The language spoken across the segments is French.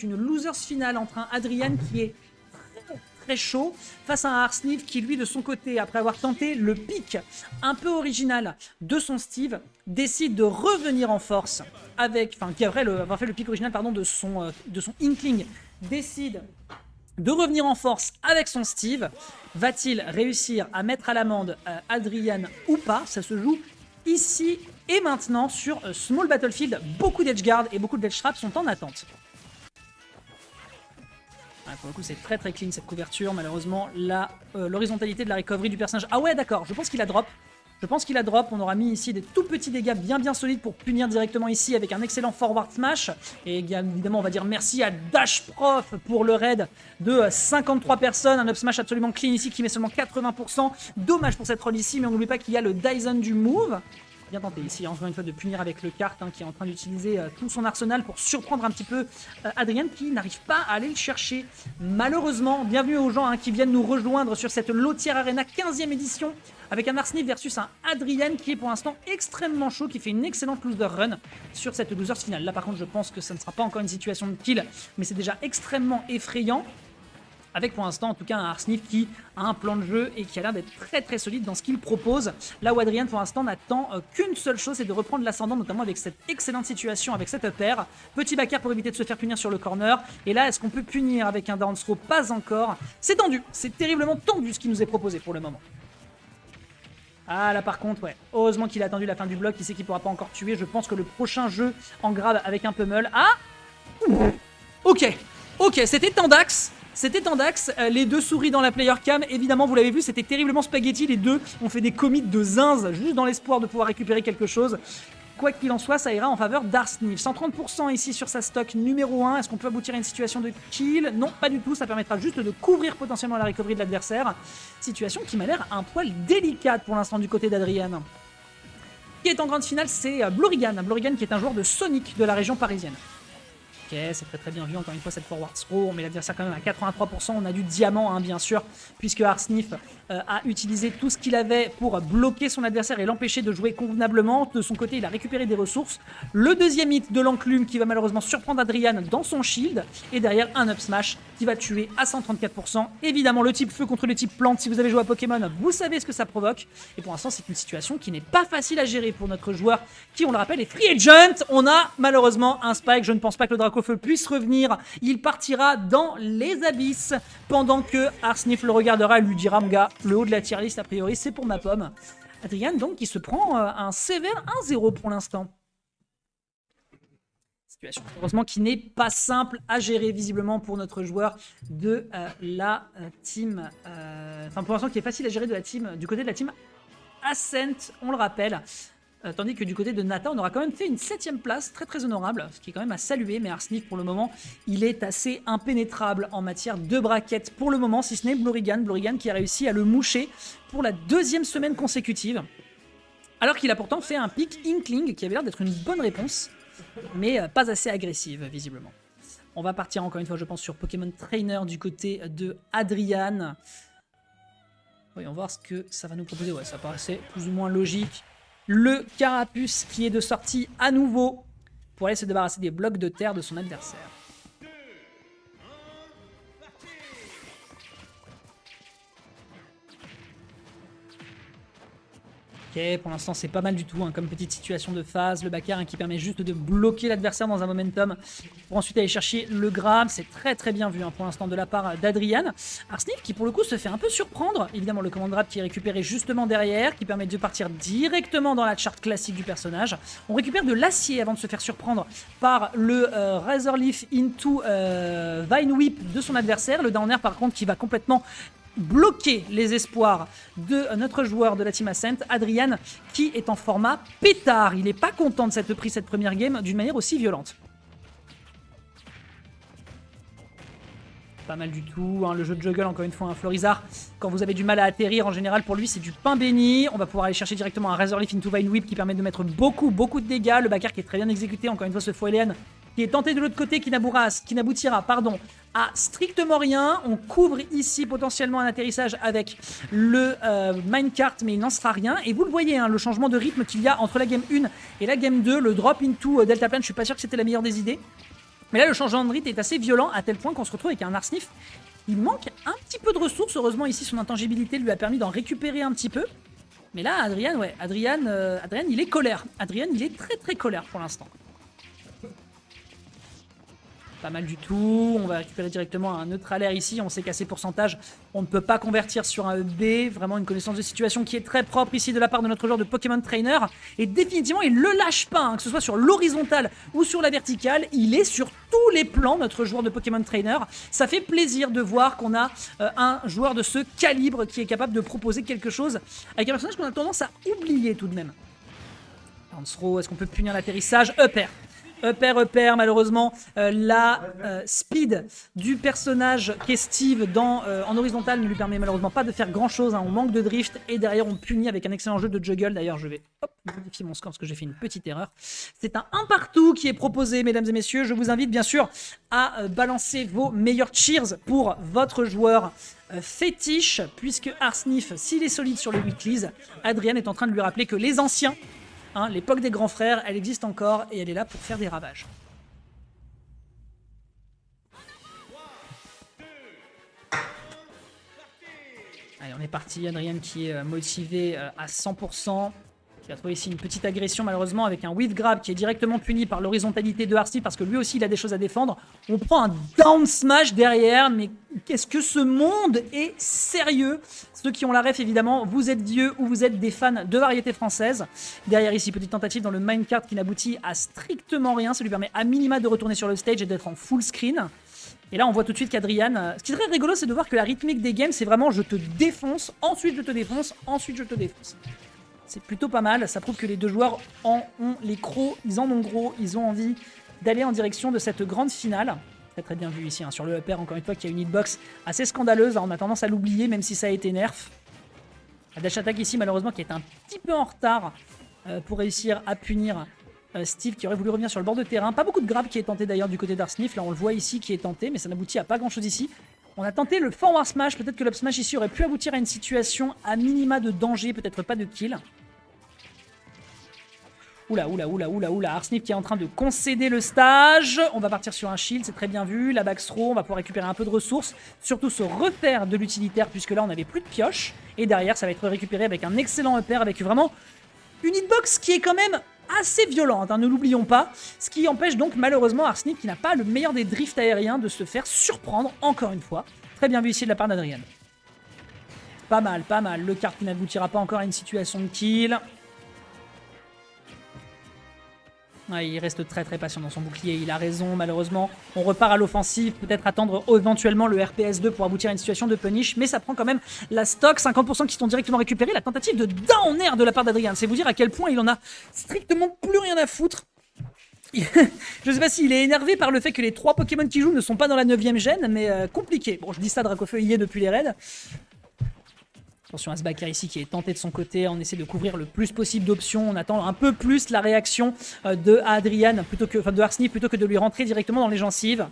une losers finale entre un Adrian qui est très chaud face à un Arsniv qui lui de son côté, après avoir tenté le pic un peu original de son Steve, décide de revenir en force avec, enfin qui après avoir fait le pic original pardon de son Inkling, décide de revenir en force avec son Steve. Va-t-il réussir à mettre à l'amende Adrian ou pas? Ça se joue ici et maintenant sur Small Battlefield. Beaucoup d'edgeguard et beaucoup de deathtrap sont en attente. Pour le coup, c'est très très clean cette couverture. Malheureusement, l'horizontalité de la recovery du personnage. Ah ouais, d'accord, je pense qu'il a drop. Je pense qu'il a drop. On aura mis ici des tout petits dégâts bien solides pour punir directement ici avec un excellent forward smash. Et évidemment, on va dire merci à Dash Prof pour le raid de 53 personnes. Un up smash absolument clean ici qui met seulement 80%. Dommage pour cette roll ici, mais on n'oublie pas qu'il y a le Dyson du move. Bien tenté ici, encore une fois, de punir avec le kart qui est en train d'utiliser tout son arsenal pour surprendre un petit peu Adrian qui n'arrive pas à aller le chercher. Malheureusement, bienvenue aux gens qui viennent nous rejoindre sur cette Lotière Arena 15e édition avec un Arsniv versus un Adrian qui est pour l'instant extrêmement chaud, qui fait une excellente loser run sur cette losers finale. Là par contre, je pense que ça ne sera pas encore une situation de kill, mais c'est déjà extrêmement effrayant. Avec pour l'instant en tout cas un Arsniv qui a un plan de jeu et qui a l'air d'être très solide dans ce qu'il propose. Là où Adrian pour l'instant n'attend qu'une seule chose, c'est de reprendre l'ascendant, notamment avec cette excellente situation avec cette upper. Petit backer pour éviter de se faire punir sur le corner. Et là, est-ce qu'on peut punir avec un down throw? Pas encore. C'est tendu, c'est terriblement tendu ce qui nous est proposé pour le moment. Ah là par contre, ouais, heureusement qu'il a attendu la fin du bloc, il sait qu'il pourra pas encore tuer. Je pense que le prochain jeu en grab avec un pummel... Ah ok, c'était Tandax. C'était Tandax, les deux souris dans la player cam, évidemment vous l'avez vu, c'était terriblement spaghetti, les deux ont fait des commits de zinz juste dans l'espoir de pouvoir récupérer quelque chose. Quoi qu'il en soit, ça ira en faveur d'Arsniv. 130% ici sur sa stock numéro 1, est-ce qu'on peut aboutir à une situation de kill? Non, pas du tout, ça permettra juste de couvrir potentiellement la recovery de l'adversaire. Situation qui m'a l'air un poil délicate pour l'instant du côté d'Adrian. Qui est en grande finale, c'est Blorigan. Blorigan qui est un joueur de Sonic de la région parisienne. Ok, c'est très bien vu, encore une fois cette forward throw, on met l'adversaire quand même à 83%, on a du diamant bien sûr, puisque Arsniv a utilisé tout ce qu'il avait pour bloquer son adversaire et l'empêcher de jouer convenablement. De son côté, il a récupéré des ressources. Le deuxième hit de l'enclume qui va malheureusement surprendre Adrian dans son shield, et derrière un up smash qui va tuer à 134%. Évidemment, le type feu contre le type plante, si vous avez joué à Pokémon, vous savez ce que ça provoque, et pour l'instant c'est une situation qui n'est pas facile à gérer pour notre joueur qui, on le rappelle, est free agent. On a malheureusement un spike, je ne pense pas que le Dracofeu puisse revenir, il partira dans les abysses pendant que Arsniv le regardera et lui dira: mon gars, le haut de la tier list a priori c'est pour ma pomme. Adrian donc qui se prend un sévère 1-0 pour l'instant. Situation heureusement qui n'est pas simple à gérer visiblement pour notre joueur de la team, enfin pour l'instant qui est facile à gérer de la team, du côté de la team Ascent, on le rappelle. Tandis que du côté de Nata, on aura quand même fait une 7ème place, très honorable, ce qui est quand même à saluer, mais Arsniv pour le moment, il est assez impénétrable en matière de braquettes pour le moment, si ce n'est Blorigan qui a réussi à le moucher pour la 2e semaine consécutive, alors qu'il a pourtant fait un pick Inkling qui avait l'air d'être une bonne réponse, mais pas assez agressive visiblement. On va partir encore une fois, je pense, sur Pokémon Trainer du côté de Adrian. Voyons voir ce que ça va nous proposer. Ouais, ça paraissait plus ou moins logique. Le Carapuce qui est de sortie à nouveau pour aller se débarrasser des blocs de terre de son adversaire. Ok, pour l'instant c'est pas mal du tout comme petite situation de phase. Le backer qui permet juste de bloquer l'adversaire dans un momentum pour ensuite aller chercher le grab. C'est très bien vu pour l'instant de la part d'Adrian. Arsniv qui pour le coup se fait un peu surprendre. Évidemment le command grab qui est récupéré justement derrière, qui permet de partir directement dans la charte classique du personnage. On récupère de l'acier avant de se faire surprendre par le Razor Leaf into Vine Whip de son adversaire. Le down air par contre qui va complètement bloquer les espoirs de notre joueur de la team Ascent, Adrian, qui est en format pétard. Il n'est pas content de s'être pris cette première game d'une manière aussi violente. Pas mal du tout, le jeu de juggle, encore une fois, un Florizard. Quand vous avez du mal à atterrir, en général, pour lui, c'est du pain béni. On va pouvoir aller chercher directement un Razor Leaf into Vine Whip qui permet de mettre beaucoup de dégâts. Le backer qui est très bien exécuté, encore une fois, ce Foélian qui est tenté de l'autre côté, qui n'aboutira à strictement rien. On couvre ici potentiellement un atterrissage avec le minecart, mais il n'en sera rien. Et vous le voyez, le changement de rythme qu'il y a entre la game 1 et la game 2, le drop into Delta Plane, je suis pas sûr que c'était la meilleure des idées. Mais là, le changement de rythme est assez violent à tel point qu'on se retrouve avec un Arsnif. Il manque un petit peu de ressources. Heureusement, ici, son intangibilité lui a permis d'en récupérer un petit peu. Mais là, Adrian, ouais, Adrian, il est colère. Adrian, il est très très colère pour l'instant. Pas mal du tout. On va récupérer directement un neutralaire ici. On sait qu'à ces pourcentages, on ne peut pas convertir sur un EB. Vraiment une connaissance de situation qui est très propre ici de la part de notre joueur de Pokémon Trainer. Et définitivement, il ne le lâche pas, hein, que ce soit sur l'horizontale ou sur la verticale. Il est sur tous les plans, notre joueur de Pokémon Trainer. Ça fait plaisir de voir qu'on a un joueur de ce calibre qui est capable de proposer quelque chose avec un personnage qu'on a tendance à oublier tout de même. Lancero, est-ce qu'on peut punir l'atterrissage? Upper, malheureusement, la speed du personnage qu'est Steve en horizontal ne lui permet malheureusement pas de faire grand chose, hein. On manque de drift et derrière on punit avec un excellent jeu de juggle. D'ailleurs je vais modifier mon score parce que j'ai fait une petite erreur. C'est un partout qui est proposé, mesdames et messieurs. Je vous invite bien sûr à balancer vos meilleurs cheers pour votre joueur fétiche, puisque Arsnif, s'il est solide sur les weeklies, Adrian est en train de lui rappeler que les anciens, hein, l'époque des grands frères, elle existe encore et elle est là pour faire des ravages. Allez, on est parti. Adrien qui est motivé à 100%. Qui a trouvé ici une petite agression malheureusement avec un whiff grab qui est directement puni par l'horizontalité de Arsnif parce que lui aussi il a des choses à défendre. On prend un down smash derrière, mais qu'est-ce que ce monde est sérieux. Ceux qui ont la ref évidemment, vous êtes vieux ou vous êtes des fans de variété française. Derrière ici, petite tentative dans le minecart qui n'aboutit à strictement rien. Ça lui permet à minima de retourner sur le stage et d'être en full screen. Et là on voit tout de suite qu'Adrian, ce qui est très rigolo c'est de voir que la rythmique des games c'est vraiment je te défonce, ensuite je te défonce, ensuite je te défonce. C'est plutôt pas mal, ça prouve que les deux joueurs en ont les crocs, ils en ont gros, ils ont envie d'aller en direction de cette grande finale. Très très bien vu ici, hein, sur le upper, encore une fois, qui a une hitbox assez scandaleuse, hein, on a tendance à l'oublier même si ça a été nerf. La dash attack ici malheureusement qui est un petit peu en retard pour réussir à punir Steve qui aurait voulu revenir sur le bord de terrain. Pas beaucoup de grab qui est tenté d'ailleurs du côté d'Arsnif, là on le voit ici qui est tenté, mais ça n'aboutit à pas grand chose ici. On a tenté le forward smash, peut-être que l'up smash ici aurait pu aboutir à une situation à minima de danger, peut-être pas de kill. Oula, Arsnif qui est en train de concéder le stage. On va partir sur un shield, c'est très bien vu. La backthrow, on va pouvoir récupérer un peu de ressources. Surtout se refaire de l'utilitaire, puisque là on n'avait plus de pioche. Et derrière, ça va être récupéré avec un excellent upper, avec vraiment une hitbox qui est quand même assez violente, hein, ne l'oublions pas. Ce qui empêche donc malheureusement Arsnif, qui n'a pas le meilleur des drifts aériens, de se faire surprendre encore une fois. Très bien vu ici de la part d'Adrian. Pas mal. Le kart qui n'aboutira pas encore à une situation de kill. Ouais, il reste très patient dans son bouclier, il a raison malheureusement. On repart à l'offensive, peut-être attendre éventuellement le RPS2 pour aboutir à une situation de punish, mais ça prend quand même la stock, 50% qui sont directement récupérés. La tentative de down air de la part d'Adrian, c'est vous dire à quel point il en a strictement plus rien à foutre. Je sais pas s'il est énervé par le fait que les 3 Pokémon qui jouent ne sont pas dans la 9ème gène, mais compliqué. Bon, je dis ça, Dracofeu y est depuis les raids. Attention à ce backer ici qui est tenté de son côté, on essaie de couvrir le plus possible d'options, on attend un peu plus la réaction de Adrian, de Arsnif, plutôt que de lui rentrer directement dans les gencives.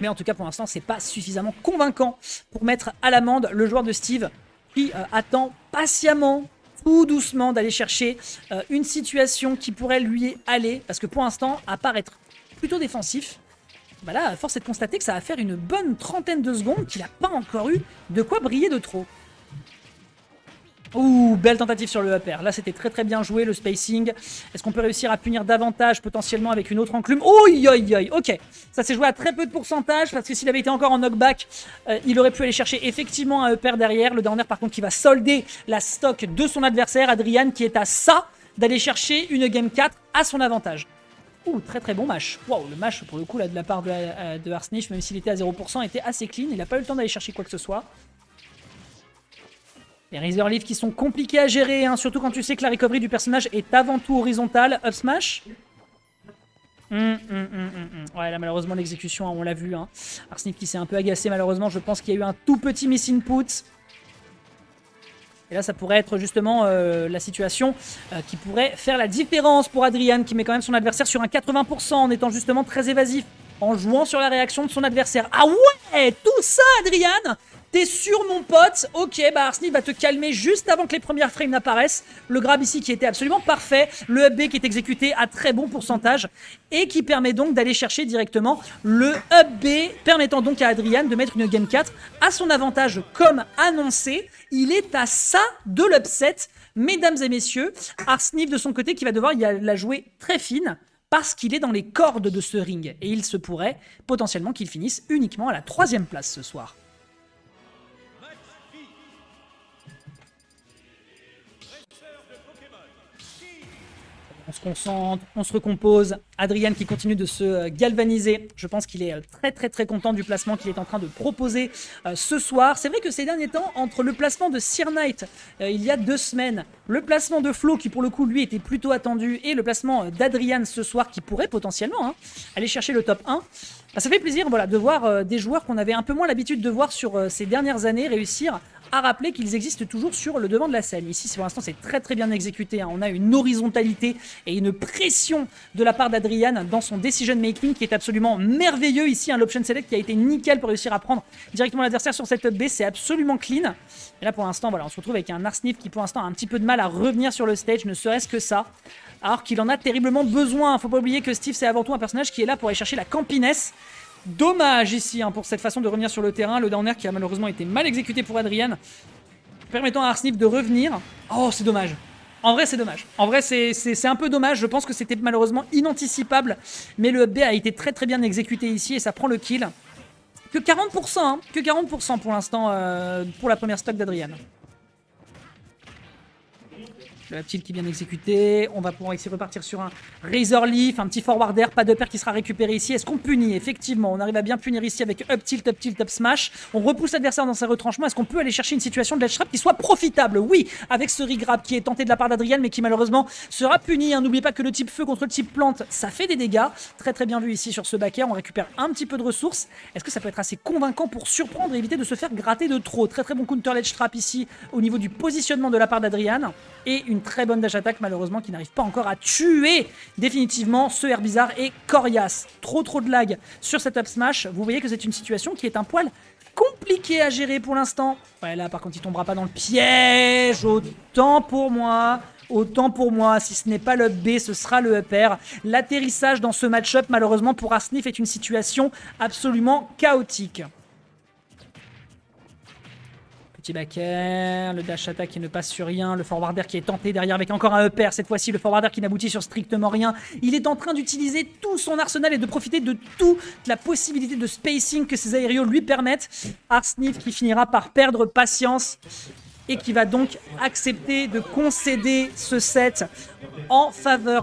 Mais en tout cas pour l'instant c'est pas suffisamment convaincant pour mettre à l'amende le joueur de Steve qui attend patiemment, tout doucement d'aller chercher une situation qui pourrait lui aller, parce que pour l'instant, à part être plutôt défensif, bah là, force est de constater que ça va faire une bonne trentaine de secondes qu'il n'a pas encore eu de quoi briller de trop. Ouh, belle tentative sur le upper. Là, c'était très bien joué, le spacing. Est-ce qu'on peut réussir à punir davantage, potentiellement, avec une autre enclume? Oh, ok. Ça s'est joué à très peu de pourcentage, parce que s'il avait été encore en knockback, il aurait pu aller chercher effectivement un upper derrière. Le downer, par contre, qui va solder la stock de son adversaire, Adrian, qui est à ça d'aller chercher une game 4 à son avantage. Ouh, très bon match. Waouh, le match, pour le coup, là, de la part de Arsnif, même s'il était à 0%, était assez clean. Il n'a pas eu le temps d'aller chercher quoi que ce soit. Les Razor Leaf qui sont compliqués à gérer, hein, surtout quand tu sais que la recovery du personnage est avant tout horizontale. Up smash. Ouais, là, malheureusement, l'exécution, on l'a vu. Hein. Arsnif qui s'est un peu agacé, malheureusement. Je pense qu'il y a eu un tout petit miss input. Et là, ça pourrait être justement la situation qui pourrait faire la différence pour Adrian, qui met quand même son adversaire sur un 80% en étant justement très évasif, en jouant sur la réaction de son adversaire. Ah ouais, tout ça, Adrian, T'es sûr mon pote? Ok, bah Arsnif va te calmer juste avant que les premières frames n'apparaissent. Le grab ici qui était absolument parfait. Le up B qui est exécuté à très bon pourcentage. Et qui permet donc d'aller chercher directement le up B. Permettant donc à Adrian de mettre une game 4 à son avantage comme annoncé. Il est à ça de l'upset. Mesdames et messieurs, Arsnif de son côté qui va devoir la jouer très fine. Parce qu'il est dans les cordes de ce ring. Et il se pourrait potentiellement qu'il finisse uniquement à la 3e place ce soir. On se concentre, on se recompose. Adrian qui continue de se galvaniser. Je pense qu'il est très content du placement qu'il est en train de proposer ce soir. C'est vrai que ces derniers temps, entre le placement de Seer Knight il y a 2 semaines, le placement de Flo qui pour le coup lui était plutôt attendu et le placement d'Adrian ce soir qui pourrait potentiellement aller chercher le top 1, bah, ça fait plaisir voilà, de voir des joueurs qu'on avait un peu moins l'habitude de voir sur ces dernières années réussir à rappeler qu'ils existent toujours sur le devant de la scène. Ici, pour l'instant, c'est très bien exécuté. On a une horizontalité et une pression de la part d'Adrian dans son decision making qui est absolument merveilleux. Ici, l'option select qui a été nickel pour réussir à prendre directement l'adversaire sur cette up B. C'est absolument clean. Et là, pour l'instant, voilà, on se retrouve avec un Arsnif qui, pour l'instant, a un petit peu de mal à revenir sur le stage, ne serait-ce que ça. Alors qu'il en a terriblement besoin. Faut pas oublier que Steve, c'est avant tout un personnage qui est là pour aller chercher la campiness. Dommage ici pour cette façon de revenir sur le terrain. Le downer qui a malheureusement été mal exécuté pour Adrian, permettant à Arsnif de revenir. Oh, c'est dommage. En vrai, c'est dommage. En vrai, c'est un peu dommage. Je pense que c'était malheureusement inanticipable. Mais le up B a été très bien exécuté ici et ça prend le kill. Que 40%, que 40% pour l'instant pour la première stock d'Adrian. Le up tilt qui est bien exécuté. On va pouvoir ici repartir sur un Razor Leaf, un petit forward air, pas de pair qui sera récupéré ici. Est-ce qu'on punit? Effectivement, on arrive à bien punir ici avec up tilt, up smash. On repousse l'adversaire dans ses retranchements. Est-ce qu'on peut aller chercher une situation de ledge trap qui soit profitable? Oui, avec ce regrab qui est tenté de la part d'Adrian, mais qui malheureusement sera puni. N'oubliez pas que le type feu contre le type plante, ça fait des dégâts. Très bien vu ici sur ce back air. On récupère un petit peu de ressources. Est-ce que ça peut être assez convaincant pour surprendre et éviter de se faire gratter de trop? Très bon counter ledge trap ici au niveau du positionnement de la part d'Adrian. Et une très bonne dash attack malheureusement qui n'arrive pas encore à tuer définitivement ce Herbizarre et Corias. Trop de lag sur cette up smash. Vous voyez que c'est une situation qui est un poil compliquée à gérer pour l'instant. Ouais, là par contre il tombera pas dans le piège. Autant pour moi, si ce n'est pas le up B, ce sera le up air. L'atterrissage dans ce match-up malheureusement pour Arsnif est une situation absolument chaotique. Petit back air, le dash attack qui ne passe sur rien, le forward air qui est tenté derrière avec encore un up air. Cette fois-ci, le forward air qui n'aboutit sur strictement rien. Il est en train d'utiliser tout son arsenal et de profiter de toute la possibilité de spacing que ses aérios lui permettent. Arsnif qui finira par perdre patience et qui va donc accepter de concéder ce set en faveur